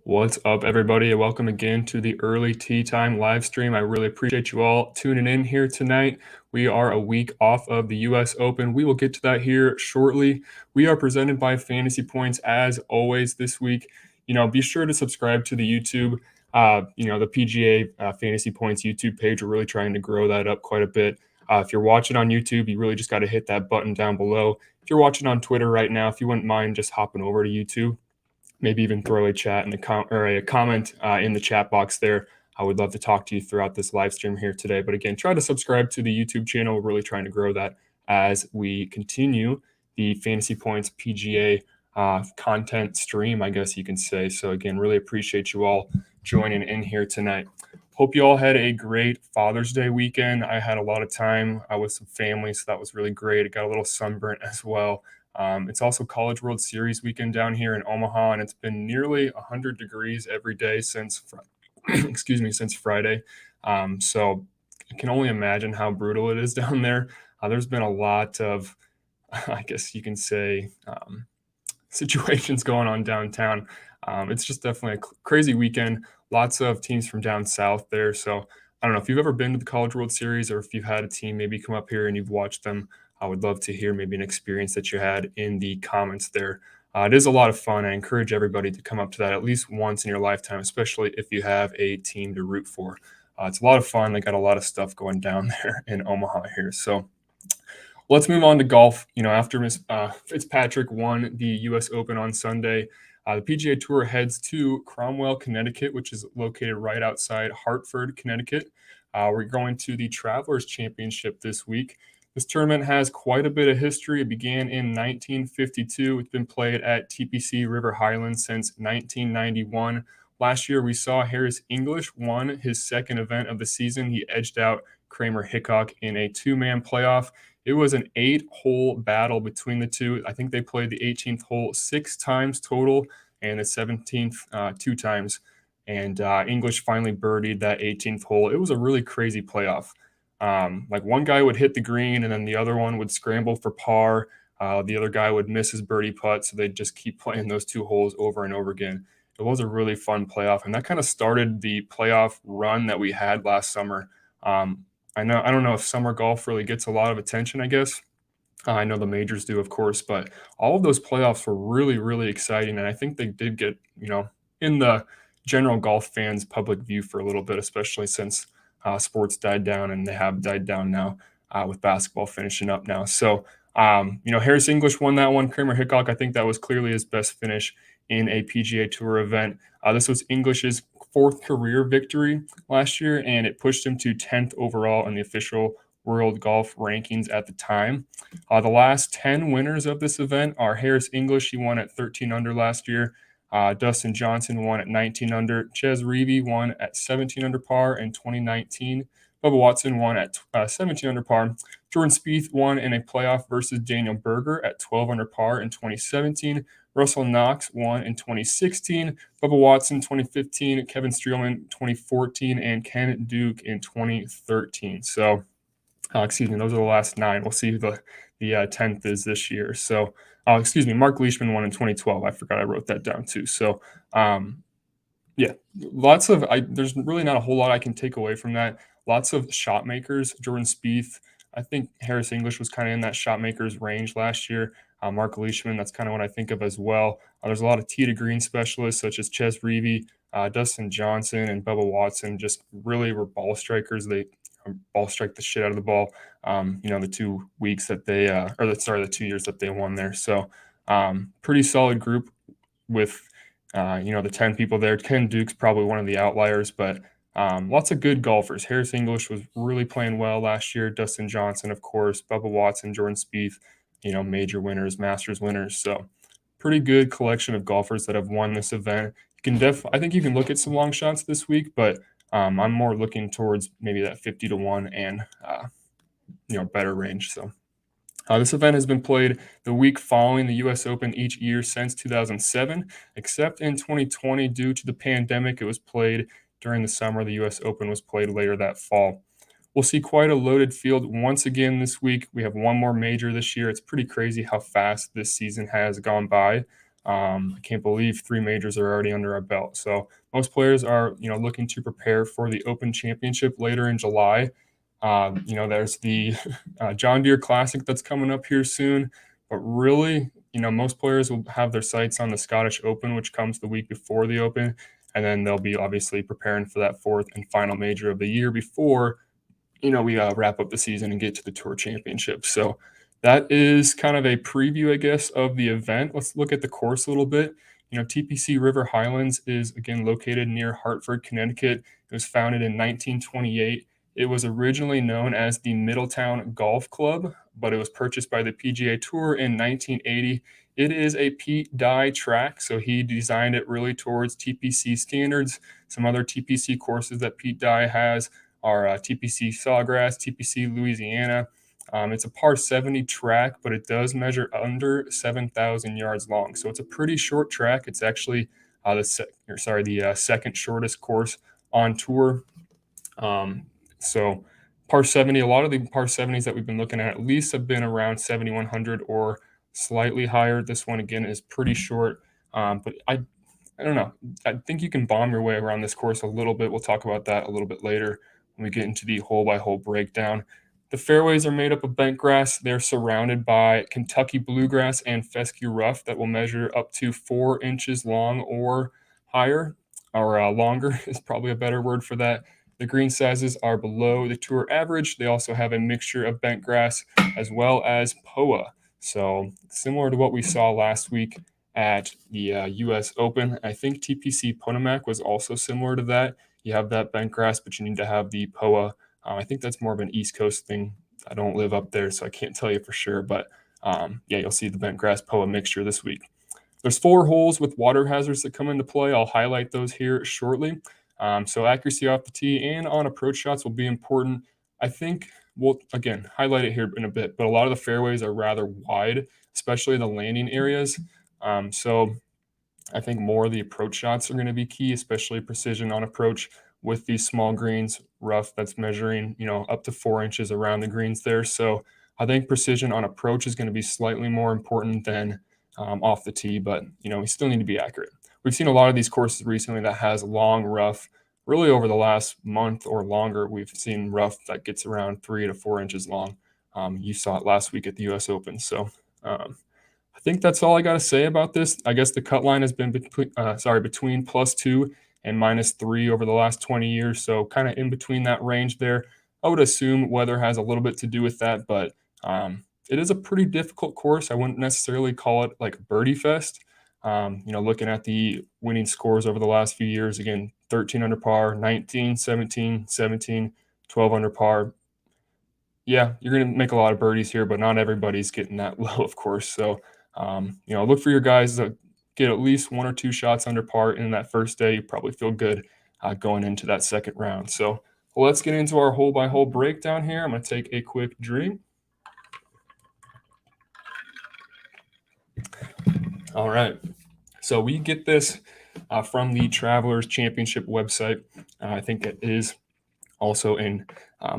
What's up, everybody? And welcome again to the early tea time live stream. I really appreciate you all tuning in here tonight. We are a week off of the US Open. We will get to that here shortly. We are presented by Fantasy Points as always this week. Be sure to subscribe to the YouTube, the PGA Fantasy Points YouTube page. We're really trying to grow that up quite a bit. If you're watching on YouTube, you really just got to hit that button down below. If you're watching on Twitter right now, if you wouldn't mind just hopping over to YouTube, maybe even throw a chat in the or a comment in the chat box there. I would love to talk to you throughout this live stream here today. But again, try to subscribe to the YouTube channel. We're really trying to grow that as we continue the Fantasy Points PGA content stream, I guess you can say. So again, really appreciate you all joining in here tonight. Hope you all had a great Father's Day weekend. I had a lot of time with some family, so that was really great. I got a little sunburnt as well. It's also College World Series weekend down here in Omaha, and it's been nearly 100 degrees every day since since Friday. So I can only imagine how brutal it is down there. There's been a lot of, I guess you can say, situations going on downtown. It's just definitely a crazy weekend. Lots of teams from down south there. So I don't know if you've ever been to the College World Series or if you've had a team maybe come up here and you've watched them. I would love to hear maybe an experience that you had in the comments there. It is a lot of fun. I encourage everybody to come up to that at least once in your lifetime, especially if you have a team to root for. It's a lot of fun. They got a lot of stuff going down there in Omaha here. So let's move on to golf. After Miss Fitzpatrick won the U.S. Open on Sunday, the PGA Tour heads to Cromwell, Connecticut, which is located right outside Hartford, Connecticut. We're going to the Travelers Championship this week. This tournament has quite a bit of history. It began in 1952. It's been played at TPC River Highlands since 1991. Last year, we saw Harris English won his second event of the season. He edged out Kramer Hickok in a two-man playoff. It was an 8-hole battle between the two. I think they played the 18th hole 6 times total and the 17th 2 times. And English finally birdied that 18th hole. It was a really crazy playoff. Like one guy would hit the green and then the other one would scramble for par. The other guy would miss his birdie putt. So they'd just keep playing those 2 holes over and over again. It was a really fun playoff. And that kind of started the playoff run that we had last summer. I don't know if summer golf really gets a lot of attention, I guess. I know the majors do, of course, but all of those playoffs were really, really exciting. And I think they did get, in the general golf fans' public view for a little bit, especially since sports died down, and they have died down now with basketball finishing up now. So, Harris English won that one. Kramer Hickok, I think that was clearly his best finish in a PGA Tour event. This was English's 4th career victory last year, and it pushed him to 10th overall in the official world golf rankings at the time. The last 10 winners of this event are Harris English. He won at 13 under last year. Dustin Johnson won at 19 under. Ches Reavie won at 17 under par in 2019. Bubba Watson won at 17 under par. Jordan Spieth won in a playoff versus Daniel Berger at 12 under par in 2017. Russell Knox won in 2016. Bubba Watson 2015. Kevin Streelman 2014. And Ken Duke in 2013. So, those are the last 9. We'll see who the 10th is this year. So, Mark Leishman won in 2012. I forgot I wrote that down too. So, there's really not a whole lot I can take away from that. Lots of shot makers. Jordan Spieth, I think Harris English was kind of in that shot makers range last year. Mark Leishman, that's kind of what I think of as well. There's a lot of tee to green specialists such as Ches Reavie, Dustin Johnson, and Bubba Watson. Just really were ball strikers. They ball strike the shit out of the ball. The 2 weeks that they, the 2 years that they won there. So pretty solid group with, the 10 people there. Ken Duke's probably one of the outliers, but lots of good golfers. Harris English was really playing well last year. Dustin Johnson, of course, Bubba Watson, Jordan Spieth, major winners, Masters winners. So pretty good collection of golfers that have won this event. I think you can look at some long shots this week, but I'm more looking towards maybe that 50 to 1 and better range. So this event has been played the week following the U.S. Open each year since 2007, except in 2020 due to the pandemic. It was played during the summer. The U.S. Open was played later that fall. We'll see quite a loaded field once again this week. We have one more major this year. It's pretty crazy how fast this season has gone by. I can't believe 3 majors are already under our belt. So most players are, looking to prepare for the Open Championship later in July. There's the John Deere Classic that's coming up here soon, but really, most players will have their sights on the Scottish Open, which comes the week before the Open, and then they'll be obviously preparing for that fourth and final major of the year before we wrap up the season and get to the Tour Championship. So that is kind of a preview, I guess, of the event. Let's look at the course a little bit. TPC River Highlands is again located near Hartford, Connecticut. It was founded in 1928. It was originally known as the Middletown Golf Club, but it was purchased by the PGA Tour in 1980. It is a Pete Dye track, so he designed it really towards TPC standards. Some other TPC courses that Pete Dye has are TPC Sawgrass, TPC Louisiana. It's a par 70 track, but it does measure under 7,000 yards long. So it's a pretty short track. It's actually the second shortest course on tour. So par 70, a lot of the par 70s that we've been looking at least have been around 7,100 or slightly higher. This one, again, is pretty short. But I don't know. I think you can bomb your way around this course a little bit. We'll talk about that a little bit later when we get into the hole-by-hole breakdown. The fairways are made up of bent grass. They're surrounded by Kentucky bluegrass and fescue rough that will measure up to 4 inches long or higher, or longer is probably a better word for that. The green sizes are below the tour average. They also have a mixture of bent grass as well as POA. So similar to what we saw last week at the U.S. Open. I think TPC Potomac was also similar to that. You have that bent grass, but you need to have the POA. I think that's more of an East Coast thing. I don't live up there, so I can't tell you for sure. But you'll see the bent grass POA mixture this week. There's 4 holes with water hazards that come into play. I'll highlight those here shortly. So accuracy off the tee and on approach shots will be important. I think we'll, again, highlight it here in a bit, but a lot of the fairways are rather wide, especially the landing areas. So I think more of the approach shots are going to be key, especially precision on approach with these small greens, rough that's measuring, up to 4 inches around the greens there. So I think precision on approach is going to be slightly more important than off the tee, but, we still need to be accurate. We've seen a lot of these courses recently that has long rough. Really over the last month or longer, we've seen rough that gets around 3 to 4 inches long. You saw it last week at the U.S. Open. So I think that's all I got to say about this. I guess the cut line has been between +2 and -3 over the last 20 years. So kind of in between that range there. I would assume weather has a little bit to do with that, but it is a pretty difficult course. I wouldn't necessarily call it like birdie fest. Looking at the winning scores over the last few years, again, 13 under par, 19, 17, 17, 12 under par. Yeah, you're going to make a lot of birdies here, but not everybody's getting that low, of course. So, look for your guys to get at least 1 or 2 shots under par in that first day. You probably feel good going into that second round. So let's get into our hole-by-hole breakdown here. I'm going to take a quick drink. All right. So we get this from the Travelers Championship website. I think it is also in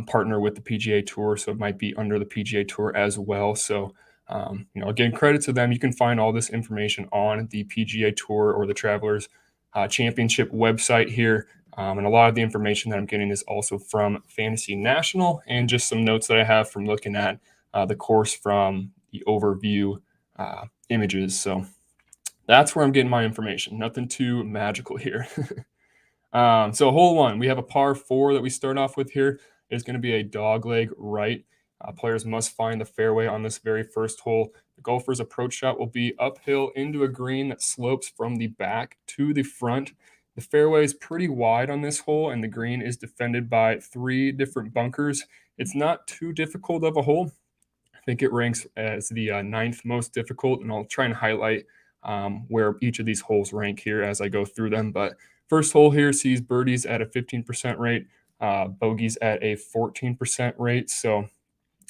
partner with the PGA Tour, so it might be under the PGA Tour as well. So, again, credit to them. You can find all this information on the PGA Tour or the Travelers Championship website here. And a lot of the information that I'm getting is also from Fantasy National and just some notes that I have from looking at the course from the overview images. So that's where I'm getting my information. Nothing too magical here. So hole 1, we have a par 4 that we start off with here. It's going to be a dogleg right. Players must find the fairway on this very first hole. The golfer's approach shot will be uphill into a green that slopes from the back to the front. The fairway is pretty wide on this hole, and the green is defended by 3 different bunkers. It's not too difficult of a hole. I think it ranks as the 9th most difficult, and I'll try and highlight where each of these holes rank here as I go through them. But first hole here sees birdies at a 15% rate, bogeys at a 14% rate. So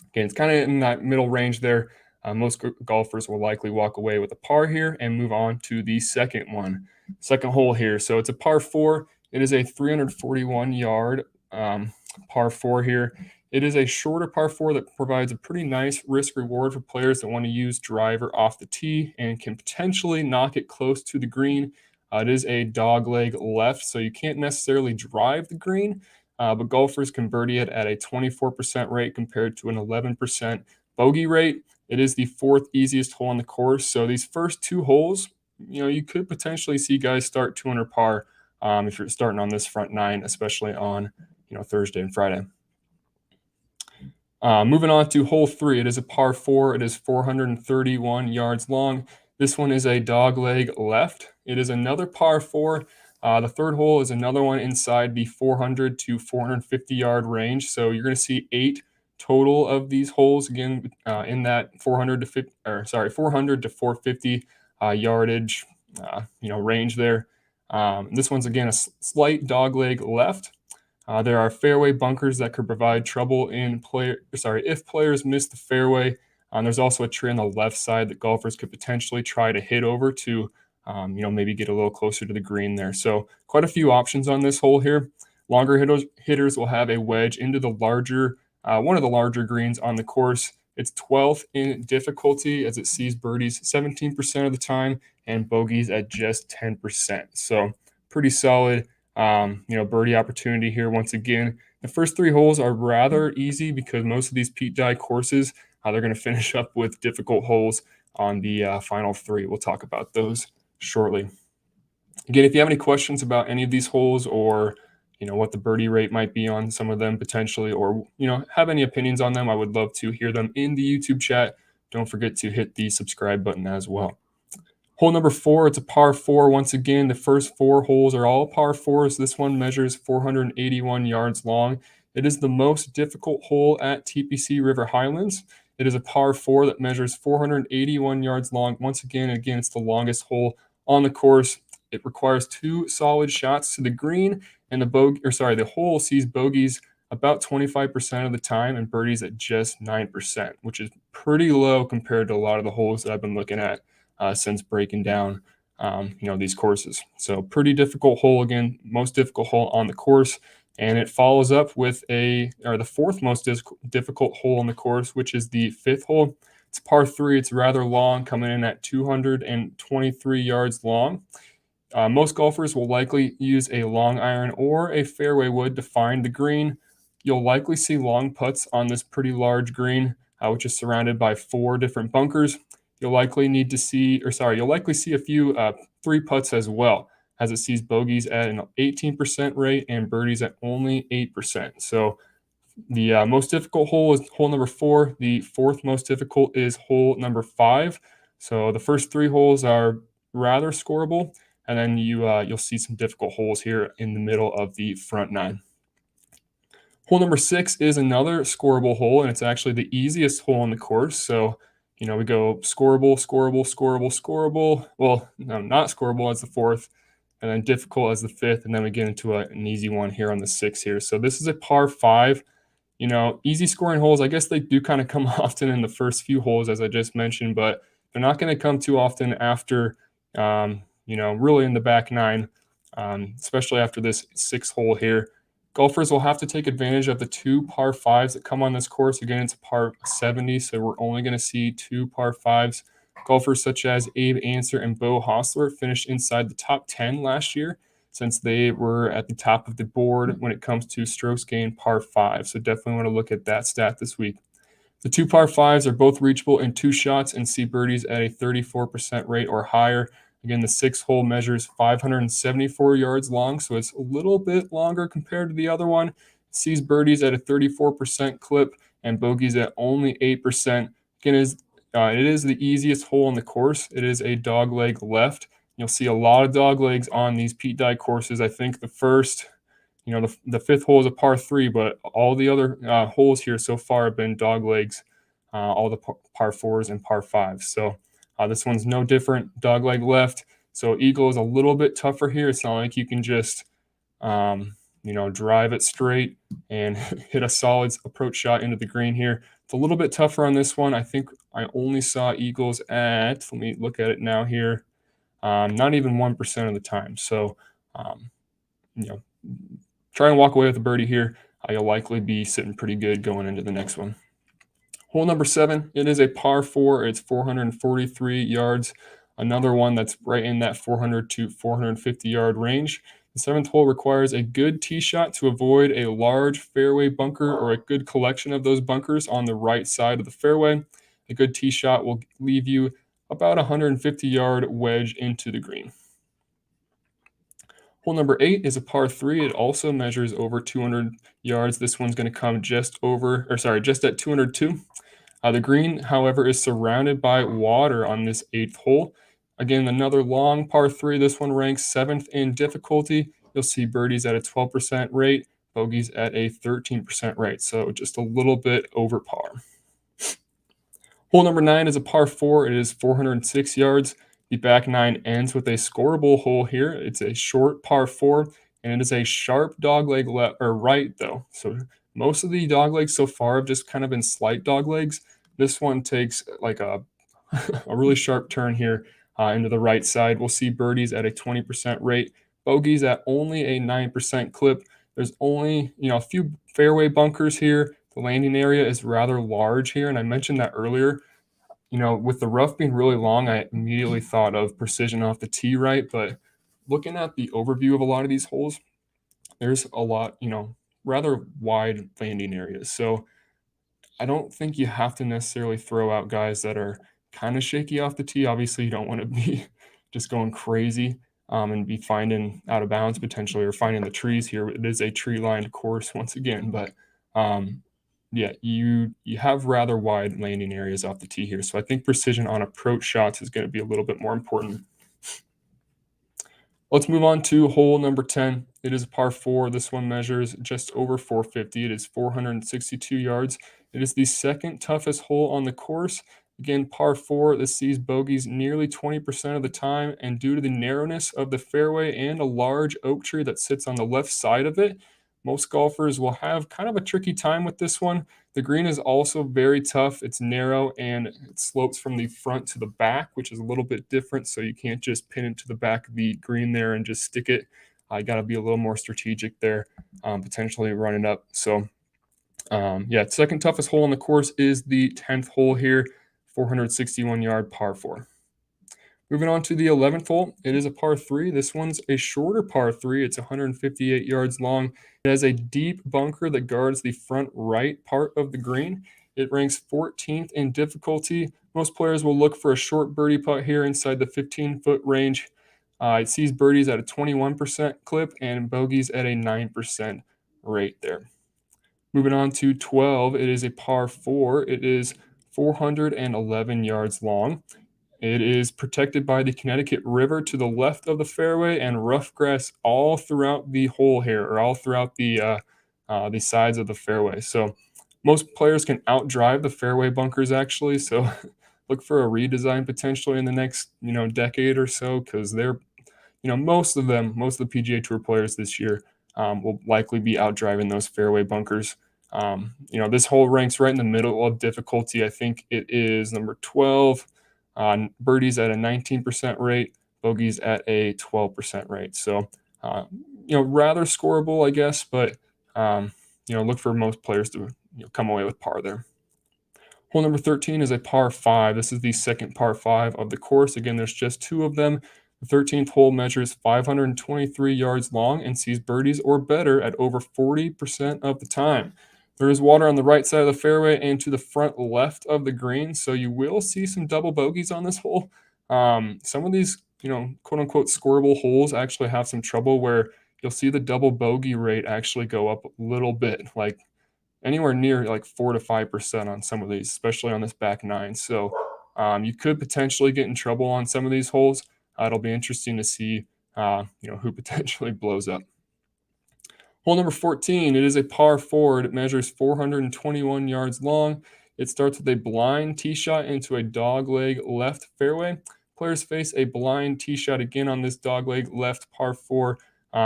again, it's kind of in that middle range there. Most golfers will likely walk away with a par here and move on to the second one. Second hole here. So it's a par 4. It is a 341 yard par 4 here. It is a shorter par 4 that provides a pretty nice risk reward for players that want to use driver off the tee and can potentially knock it close to the green. It is a dog leg left, so you can't necessarily drive the green, but golfers can birdie it at a 24% rate compared to an 11% bogey rate. It is the fourth easiest hole on the course, so these first two holes, you could potentially see guys start 200 par if you're starting on this front nine, especially on Thursday and Friday. Moving on to hole 3, it is a par 4. It is 431 yards long. This one is a dog leg left. It is another par 4. The third hole is another one inside the 400 to 450 yard range. So you're going to see 8 total of these holes again in that 400 to 450 yardage range there. This one's again a slight dog leg left. There are fairway bunkers that could provide trouble if players miss the fairway. There's also a tree on the left side that golfers could potentially try to hit over to, maybe get a little closer to the green there. So quite a few options on this hole here. Longer hitters will have a wedge into the one of the larger greens on the course. It's 12th in difficulty as it sees birdies 17% of the time and bogeys at just 10%. So pretty solid birdie opportunity here once again. The first 3 holes are rather easy because most of these Pete Dye courses, they're going to finish up with difficult holes on the final 3. We'll talk about those shortly. Again, if you have any questions about any of these holes or what the birdie rate might be on some of them potentially, or have any opinions on them, I would love to hear them in the YouTube chat. Don't forget to hit the subscribe button as well. Hole number 4, it's a par 4. Once again, the first 4 holes are all par 4s. This one measures 481 yards long. It is the most difficult hole at TPC River Highlands. It is a par 4 that measures 481 yards long. Once again, it's the longest hole on the course. It requires 2 solid shots to the green, and the hole sees bogeys about 25% of the time and birdies at just 9%, which is pretty low compared to a lot of the holes that I've been looking at since breaking down, these courses. So pretty difficult hole again, most difficult hole on the course. And it follows up with the fourth most difficult hole on the course, which is the 5th hole. It's par 3. It's rather long, coming in at 223 yards long. Most golfers will likely use a long iron or a fairway wood to find the green. You'll likely see long putts on this pretty large green, which is surrounded by 4 different bunkers. You'll likely see a few 3 putts as well, as it sees bogeys at an 18% rate and birdies at only 8%. So the most difficult hole is hole number 4. The fourth most difficult is hole number 5. So the first 3 holes are rather scoreable, and then you'll see some difficult holes here in the middle of the front 9. Hole number 6 is another scoreable hole, and it's actually the easiest hole on the course. So we go scoreable, scoreable, scoreable, scoreable. Well, no, not scoreable as the 4th, and then difficult as the 5th, and then we get into an easy one here on the 6th here. So this is a par 5. Easy scoring holes, I guess they do kind of come often in the first few holes, as I just mentioned, but they're not going to come too often after, really in the back 9, especially after this 6th hole here. Golfers will have to take advantage of the 2 par 5s that come on this course. Again, it's a par 70, so we're only going to see 2 par 5s. Golfers such as Abe Ancer and Bo Hostler finished inside the top 10 last year, since they were at the top of the board when it comes to strokes gained par 5. So definitely want to look at that stat this week. The 2 par 5s are both reachable in 2 shots and see birdies at a 34% rate or higher. Again, the 6th hole measures 574 yards long, so it's a little bit longer compared to the other one. It sees birdies at a 34% clip and bogeys at only 8%. Again, it is the easiest hole on the course. It is a dog leg left. You'll see a lot of dog legs on these Pete Dye courses. I think the first, the 5th hole is a par 3, but all the other holes here so far have been dog legs, all the par 4s and par 5s. So this one's no different, dog leg left. So eagle is a little bit tougher here. It's not like you can just, drive it straight and hit a solid approach shot into the green here. It's a little bit tougher on this one. I think I only saw eagles let me look at it now here, not even 1% of the time. So, try and walk away with a birdie here. you'll likely be sitting pretty good going into the next one. Hole number 7, it is a par 4. It's 443 yards. Another one that's right in that 400 to 450 yard range. The 7th hole requires a good tee shot to avoid a large fairway bunker or a good collection of those bunkers on the right side of the fairway. A good tee shot will leave you about a 150-yard wedge into the green. Hole number 8 is a par 3. It also measures over 200 yards. This one's going to come just at 202. The green, however, is surrounded by water on this 8th hole. Again, another long par 3. This one ranks 7th in difficulty. You'll see birdies at a 12% rate, bogeys at a 13% rate, so just a little bit over par. Hole number 9 is a par 4. It is 406 yards. The back 9 ends with a scoreable hole here. It's a short par 4, and it is a sharp dogleg left or right, though. So most of the doglegs so far have just kind of been slight doglegs. This one takes like a really sharp turn here into the right side. We'll see birdies at a 20% rate, bogeys at only a 9% clip. There's only a few fairway bunkers here. The landing area is rather large here, and I mentioned that earlier. With the rough being really long, I immediately thought of precision off the tee, right? But looking at the overview of a lot of these holes, there's a lot, rather wide landing areas. So I don't think you have to necessarily throw out guys that are kind of shaky off the tee. Obviously, you don't want to be just going crazy and be finding out of bounds potentially or finding the trees here. It is a tree-lined course once again, but yeah, you have rather wide landing areas off the tee here. So I think precision on approach shots is going to be a little bit more important. Let's move on to hole number 10. It is a par 4. This one measures just over 450. It is 462 yards. It is the second toughest hole on the course. Again, par 4. This sees bogeys nearly 20% of the time, and due to the narrowness of the fairway and a large oak tree that sits on the left side of it, most golfers will have kind of a tricky time with this one. The green is also very tough. It's narrow and it slopes from the front to the back, which is a little bit different. So you can't just pin it to the back of the green there and just stick it. I got to be a little more strategic there, potentially run it up. So, yeah, second toughest hole on the course is the 10th hole here, 461-yard par 4. Moving on to the 11th hole, it is a par 3. This one's a shorter par 3. It's 158 yards long. It has a deep bunker that guards the front right part of the green. It ranks 14th in difficulty. Most players will look for a short birdie putt here inside the 15-foot range. It sees birdies at a 21% clip and bogeys at a 9% rate there. Moving on to 12, it is a par 4. It is 411 yards long. It is protected by the Connecticut River to the left of the fairway and rough grass all throughout the hole here, or all throughout the sides of the fairway. So most players can outdrive the fairway bunkers actually. So look for a redesign potentially in the next decade or so, because they're most of the PGA Tour players this year will likely be outdriving those fairway bunkers. This hole ranks right in the middle of difficulty. I think it is number 12. Birdies at a 19% rate, bogeys at a 12% rate. So, rather scoreable, I guess, but, look for most players to come away with par there. Hole number 13 is a par 5. This is the second par 5 of the course. Again, there's just 2 of them. The 13th hole measures 523 yards long and sees birdies or better at over 40% of the time. There is water on the right side of the fairway and to the front left of the green, so you will see some double bogeys on this hole. Some of these, quote unquote, scoreable holes actually have some trouble where you'll see the double bogey rate actually go up a little bit, like anywhere near like 4 to 5% on some of these, especially on this back 9. So you could potentially get in trouble on some of these holes. It'll be interesting to see, who potentially blows up. Hole number 14, it is a par 4. It measures 421 yards long. It starts with a blind tee shot into a dogleg left fairway. Players face a blind tee shot again on this dogleg left par 4.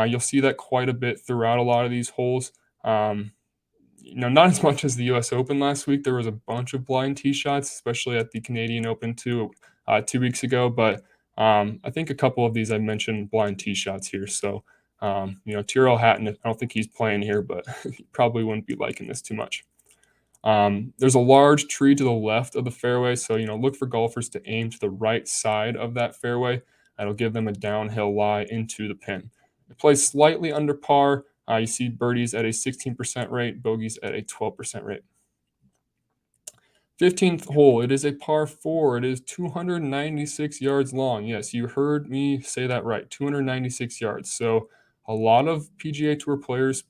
You'll see that quite a bit throughout a lot of these holes. Not as much as the U.S. Open last week. There was a bunch of blind tee shots, especially at the Canadian Open 2 weeks ago. But I think a couple of these I mentioned blind tee shots here. So Tyrrell Hatton, I don't think he's playing here, but he probably wouldn't be liking this too much. There's a large tree to the left of the fairway, so look for golfers to aim to the right side of that fairway. That'll give them a downhill lie into the pin. It plays slightly under par. You see birdies at a 16% rate, bogeys at a 12% rate. 15th hole, it is a par 4. It is 296 yards long. Yes, you heard me say that right, 296 yards. So a lot of PGA Tour players,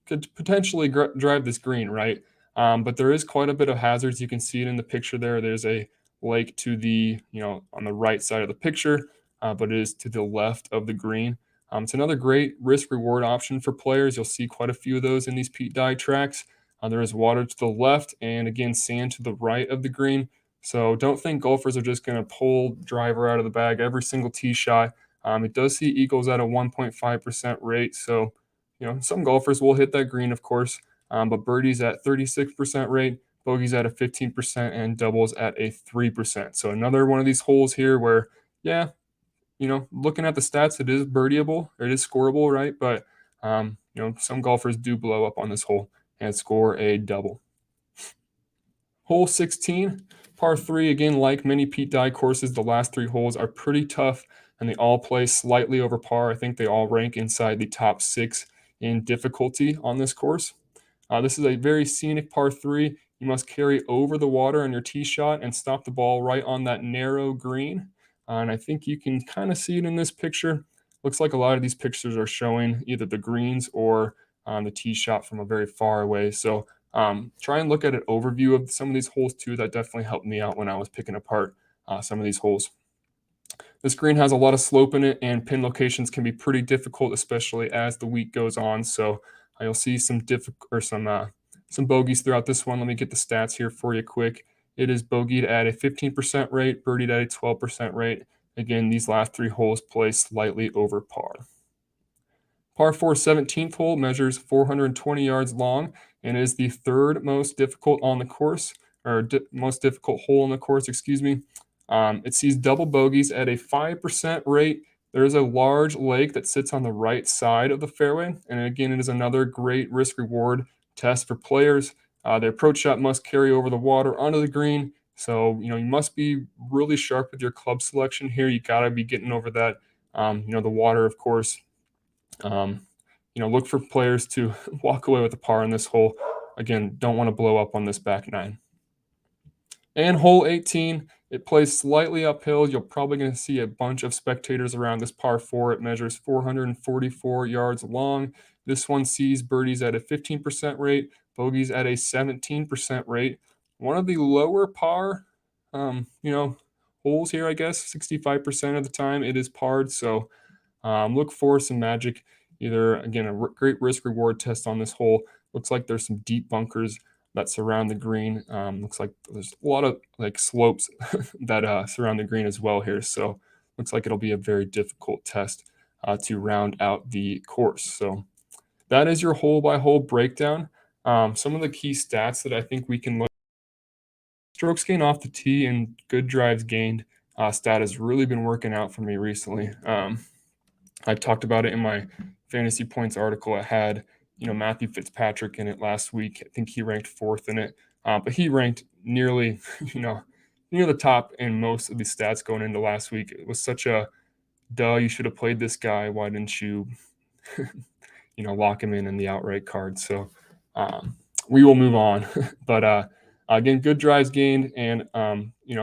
could potentially drive this green, right? But there is quite a bit of hazards. You can see it in the picture there. There's a lake to the, on the right side of the picture, but it is to the left of the green. It's another great risk-reward option for players. You'll see quite a few of those in these Pete Dye tracks. There is water to the left and, again, sand to the right of the green. So don't think golfers are just going to pull driver out of the bag every single tee shot. It does see eagles at a 1.5% rate, so some golfers will hit that green, of course, but birdies at 36% rate, bogeys at a 15%, and doubles at a 3%. So another one of these holes here where, looking at the stats, it is birdieable, it is scoreable, right? But, some golfers do blow up on this hole and score a double. Hole 16, par 3, again, like many Pete Dye courses, the last 3 holes are pretty tough, and they all play slightly over par. I think they all rank inside the top 6 in difficulty on this course. This is a very scenic par 3. You must carry over the water on your tee shot and stop the ball right on that narrow green. And I think you can kind of see it in this picture. Looks like a lot of these pictures are showing either the greens or the tee shot from a very far away. So try and look at an overview of some of these holes too. That definitely helped me out when I was picking apart some of these holes. This green has a lot of slope in it, and pin locations can be pretty difficult, especially as the week goes on. So you'll see some bogeys throughout this one. Let me get the stats here for you quick. It is bogeyed at a 15% rate, birdied at a 12% rate. Again, these last 3 holes play slightly over par. Par 4 17th hole measures 420 yards long and is the 3rd most difficult on the course, or most difficult hole on the course, excuse me. It sees double bogeys at a 5% rate. There is a large lake that sits on the right side of the fairway. And again, it is another great risk-reward test for players. The approach shot must carry over the water onto the green. So, you must be really sharp with your club selection here. You got to be getting over that, the water, of course. Look for players to walk away with a par in this hole. Again, don't want to blow up on this back 9. And hole 18, it plays slightly uphill. You're probably going to see a bunch of spectators around this par 4. It measures 444 yards long. This one sees birdies at a 15% rate, bogeys at a 17% rate. One of the lower par, holes here, I guess. 65% of the time it is parred. So look for some magic. Either, again, a great risk-reward test on this hole. Looks like there's some deep bunkers that surround the green. Looks like there's a lot of slopes that surround the green as well here. So looks like it'll be a very difficult test to round out the course. So that is your hole-by-hole breakdown. Some of the key stats that I think we can look. Strokes gained off the tee and good drives gained stat has really been working out for me recently. I talked about it in my fantasy points article. I had, Matthew Fitzpatrick in it last week. I think he ranked 4th in it, but he ranked nearly, near the top in most of the stats going into last week. It was such a duh. You should have played this guy. Why didn't you, lock him in the outright card? So we will move on. But again, good drives gained and,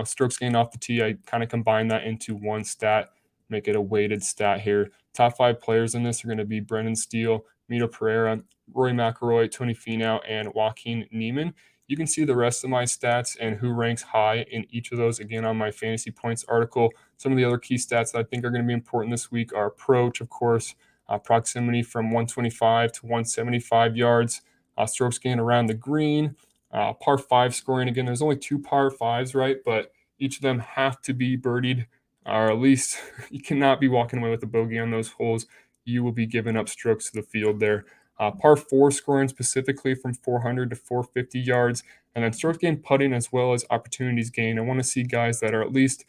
strokes gained off the tee. I kind of combine that into one stat, make it a weighted stat here. Top 5 players in this are going to be Brendan Steele, Miguel Pereira, Rory McIlroy, Tony Finau, and Joaquin Niemann. You can see the rest of my stats and who ranks high in each of those, again, on my fantasy points article. Some of the other key stats that I think are going to be important this week are approach, of course, proximity from 125 to 175 yards, strokes gained around the green, par 5 scoring. Again, there's only 2 par 5s, right? But each of them have to be birdied, or at least you cannot be walking away with a bogey on those holes. You will be giving up strokes to the field there. Par 4 scoring specifically from 400 to 450 yards, and then strokes gained putting as well as opportunities gained. I want to see guys that are at least,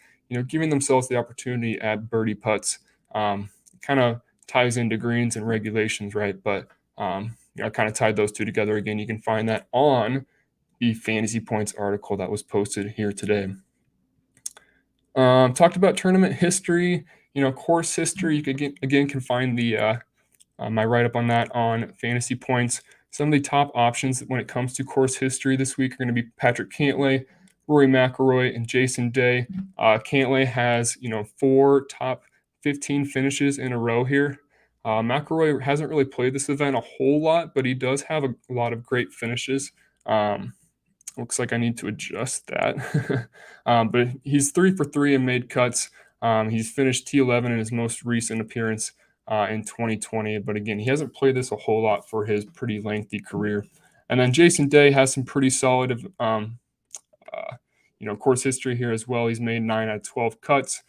giving themselves the opportunity at birdie putts. Kind of ties into greens and regulations, right? But I kind of tied those two together. Again, you can find that on the Fantasy Points article that was posted here today. Talked about tournament history, course history. You could can find the my write-up on that on Fantasy Points. Some of the top options when it comes to course history this week are going to be Patrick Cantlay, Rory McIlroy, and Jason Day. Cantlay has 4 top 15 finishes in a row here. McIlroy hasn't really played this event a whole lot, but he does have a lot of great finishes. Looks like I need to adjust that. But he's 3 for 3 and made cuts. He's finished T11 in his most recent appearance in 2020. But again, he hasn't played this a whole lot for his pretty lengthy career. And then Jason Day has some pretty solid, course history here as well. He's made 9 out of 12 cuts.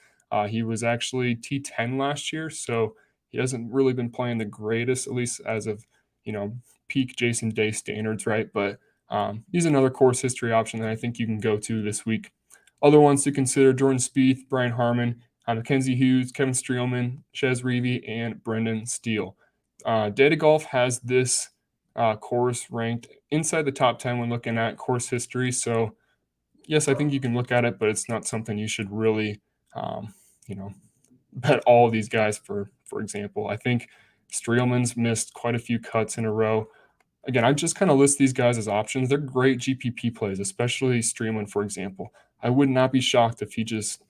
He was actually T10 last year, so he hasn't really been playing the greatest, at least as of, peak Jason Day standards, right? But he's another course history option that I think you can go to this week. Other ones to consider: Jordan Spieth, Brian Harmon, Mackenzie Hughes, Kevin Streelman, Chez Reavie, and Brendan Steele. Data Golf has this course ranked inside the top 10 when looking at course history. So, yes, I think you can look at it, but it's not something you should really, bet all of these guys for example. I think Streelman's missed quite a few cuts in a row. Again, I just kind of list these guys as options. They're great GPP plays, especially Streelman, for example. I would not be shocked if he just,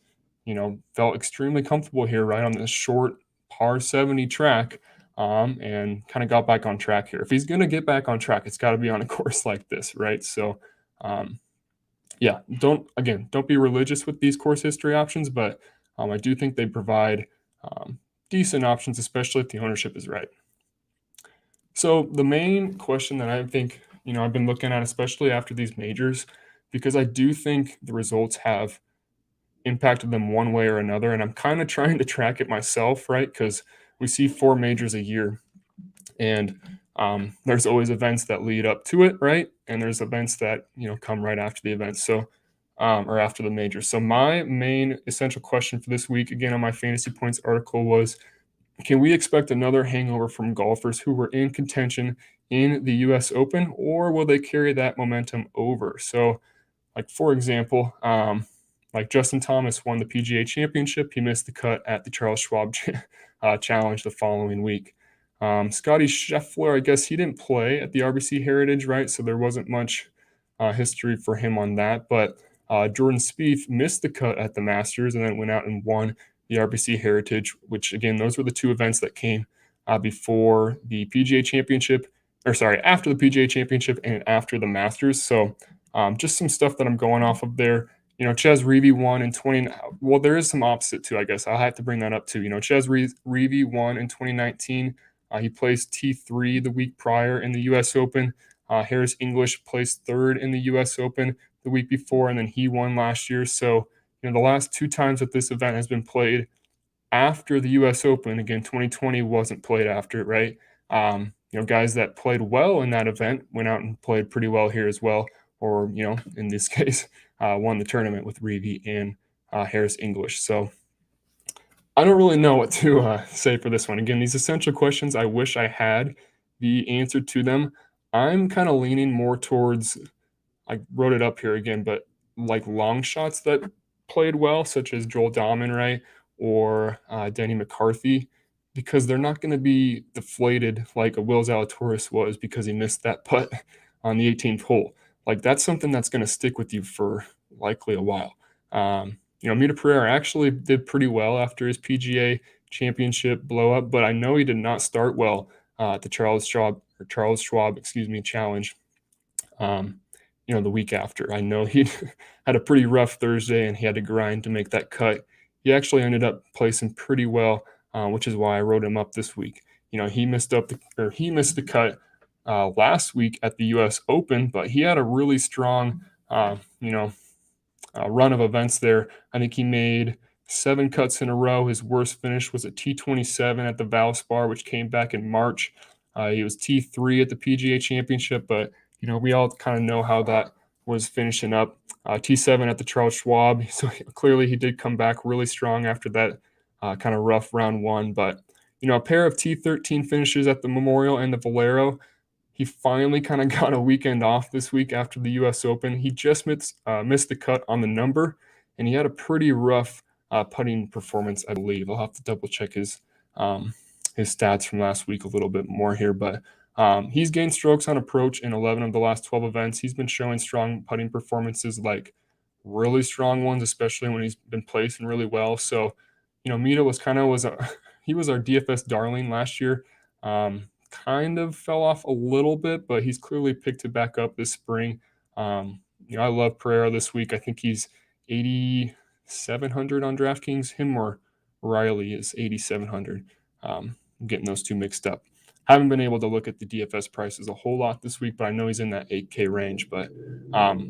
felt extremely comfortable here, right on this short par 70 track, and kind of got back on track here. If he's going to get back on track, it's got to be on a course like this, right? So, don't be religious with these course history options, but I do think they provide decent options, especially if the ownership is right. So the main question that I think, I've been looking at, especially after these majors, because I do think the results have impacted them one way or another, and I'm kind of trying to track it myself, right? Because we see 4 majors a year, and there's always events that lead up to it, right? And there's events that come right after the event, so or after the major. So my main essential question for this week, again on my Fantasy Points article, was: can we expect another hangover from golfers who were in contention in the U.S. Open, or will they carry that momentum over? So, like for example, like Justin Thomas won the PGA Championship. He missed the cut at the Charles Schwab Challenge the following week. Scotty Scheffler, I guess he didn't play at the RBC Heritage, right? So there wasn't much history for him on that. But Jordan Spieth missed the cut at the Masters and then went out and won the RBC Heritage, which again, those were the 2 events that came before the PGA Championship, after the PGA Championship and after the Masters. So just some stuff that I'm going off of there. Chez Reavie won in 20. Well, there is some opposite too, I guess. I'll have to bring that up too. Chez Reavie won in 2019. He placed T3 the week prior in the U.S. Open. Harris English placed 3rd in the U.S. Open the week before, and then he won last year. So, the last 2 times that this event has been played after the U.S. Open, again, 2020 wasn't played after it, right? Guys that played well in that event went out and played pretty well here as well, or, in this case, won the tournament with Reavie and Harris English. So I don't really know what to say for this one. Again, these essential questions, I wish I had the answer to them. I'm kind of leaning more towards, I wrote it up here again, but like long shots that played well, such as Joel Dahmen, right, or Denny McCarthy, because they're not going to be deflated like a Will Zalatoris was because he missed that putt on the 18th hole. Like, that's something that's going to stick with you for likely a while. Miguel Pereira actually did pretty well after his PGA Championship blow up, but I know he did not start well at the Charles Schwab Challenge. The week after. I know he had a pretty rough Thursday and he had to grind to make that cut. He actually ended up placing pretty well, which is why I wrote him up this week. He missed the cut last week at the U.S. Open, but he had a really strong, run of events there. I think he made 7 cuts in a row. His worst finish was a T27 at the Valspar, which came back in March. He was T3 at the PGA Championship, but we all kind of know how that was finishing up. T7 at the Charles Schwab. So clearly he did come back really strong after that kind of rough round 1. But, a pair of T13 finishes at the Memorial and the Valero. He finally kind of got a weekend off this week after the U.S. Open. He just missed the cut on the number, and he had a pretty rough putting performance, I believe. I'll have to double check his stats from last week a little bit more here, but he's gained strokes on approach in 11 of the last 12 events. He's been showing strong putting performances, like really strong ones, especially when he's been placing really well. So, Mito he was our DFS darling last year. Kind of fell off a little bit, but he's clearly picked it back up this spring. I love Pereira this week. I think he's 8,700 on DraftKings. Him or Riley is 8,700. I'm getting those two mixed up. Haven't been able to look at the DFS prices a whole lot this week, but I know he's in that 8K range. But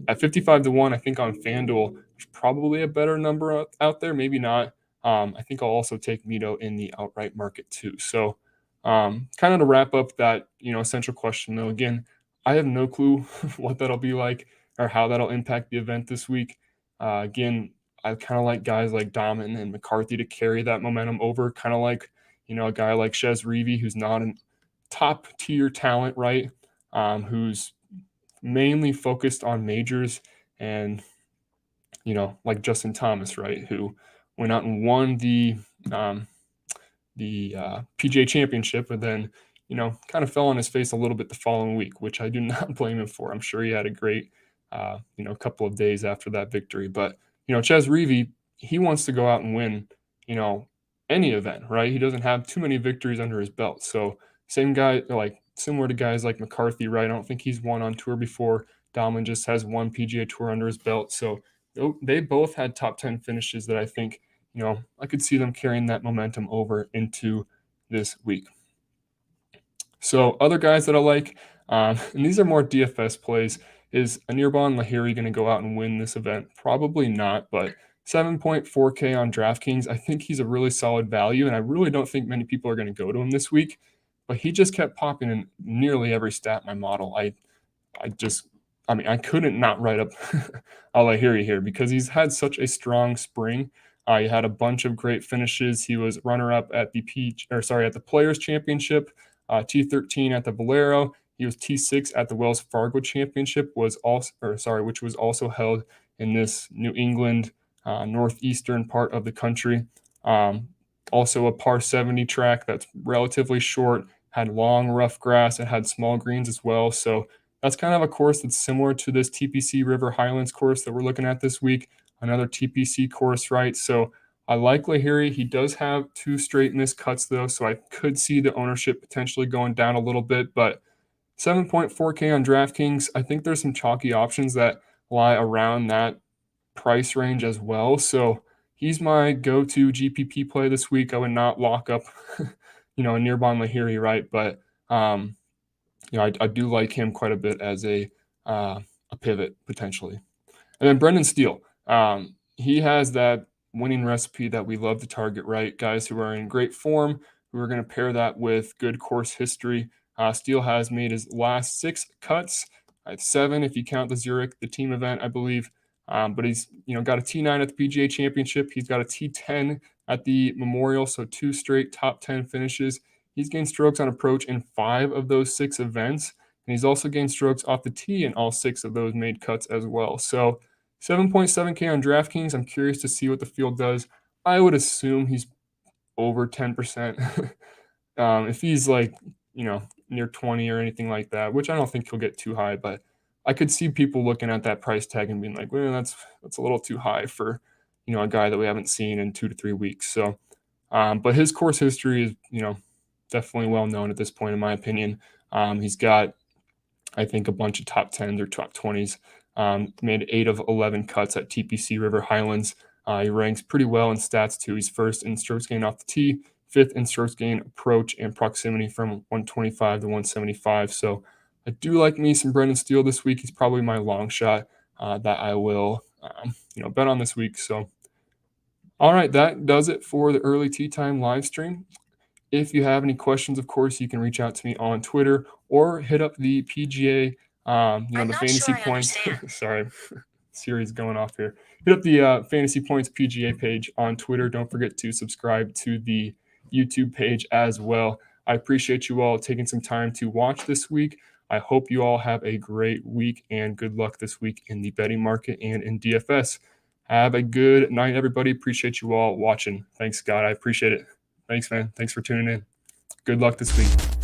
at 55 to 1, I think on FanDuel, there's probably a better number out there. Maybe not. I think I'll also take Mito in the outright market too. So kind of to wrap up that, essential question, though, again, I have no clue what that'll be like or how that'll impact the event this week. Again, I kind of like guys like Dahmen and McCarthy to carry that momentum over, kind of like, a guy like Chez Reavie, who's not a top tier talent, right? Who's mainly focused on majors, and, like Justin Thomas, right? Who went out and won the PGA Championship, but then, kind of fell on his face a little bit the following week, which I do not blame him for. I'm sure he had a great, couple of days after that victory. But, Chez Reavie, he wants to go out and win, any event, right? He doesn't have too many victories under his belt. So same guy, like similar to guys like McCarthy, right? I don't think he's won on tour before. Dahmen just has one PGA Tour under his belt. So they both had top 10 finishes that I think, I could see them carrying that momentum over into this week. So other guys that I like, and these are more DFS plays, is Anirban Lahiri going to go out and win this event? Probably not, but 7.4K on DraftKings. I think he's a really solid value, and I really don't think many people are going to go to him this week. But he just kept popping in nearly every stat in my model. I couldn't not write up Lahiri here because he's had such a strong spring. He had a bunch of great finishes. He was runner-up at the Players Championship, T13 at the Valero. He was T6 at the Wells Fargo Championship, which was also held in this New England northeastern part of the country. Also a par 70 track that's relatively short, had long, rough grass, and had small greens as well. So that's kind of a course that's similar to this TPC River Highlands course that we're looking at this week, another TPC course, right? So I like Lahiri. He does have 2 straight missed cuts, though, so I could see the ownership potentially going down a little bit, but 7.4K on DraftKings, I think there's some chalky options that lie around that price range as well. So he's my go-to GPP play this week. I would not lock up, a Anirban Lahiri, right? But, I do like him quite a bit as a pivot potentially. And then Brendan Steele, he has that winning recipe that we love to target, right? Guys who are in great form, who are going to pair that with good course history. Steele has made his last 6 cuts, 7 if you count the Zurich, the team event, I believe. But he's got a T9 at the PGA Championship. He's got a T10 at the Memorial, so 2 straight top 10 finishes. He's gained strokes on approach in 5 of those 6 events, and he's also gained strokes off the tee in all 6 of those made cuts as well. So 7.7K on DraftKings. I'm curious to see what the field does. I would assume he's over 10%. If he's near 20 or anything like that, which I don't think he'll get too high, but I could see people looking at that price tag and being like, well, that's a little too high for, a guy that we haven't seen in 2 to 3 weeks. So, but his course history is, definitely well known at this point, in my opinion. He's got, I think, a bunch of top 10s or top 20s. Made 8 of 11 cuts at TPC River Highlands. He ranks pretty well in stats too. He's first in strokes gained off the tee, 5th in strokes gained approach and proximity from 125 to 175. So I do like me some Brendan Steele this week. He's probably my long shot that I will, bet on this week. So, all right, that does it for the early tee time live stream. If you have any questions, of course, you can reach out to me on Twitter or hit up the PGA, the fantasy points. Sorry, Siri's going off here. Hit up the Fantasy Points PGA page on Twitter. Don't forget to subscribe to the YouTube page as well. I appreciate you all taking some time to watch this week. I hope you all have a great week and good luck this week in the betting market and in DFS. Have a good night, everybody. Appreciate you all watching. Thanks, Scott. I appreciate it. Thanks, man. Thanks for tuning in. Good luck this week.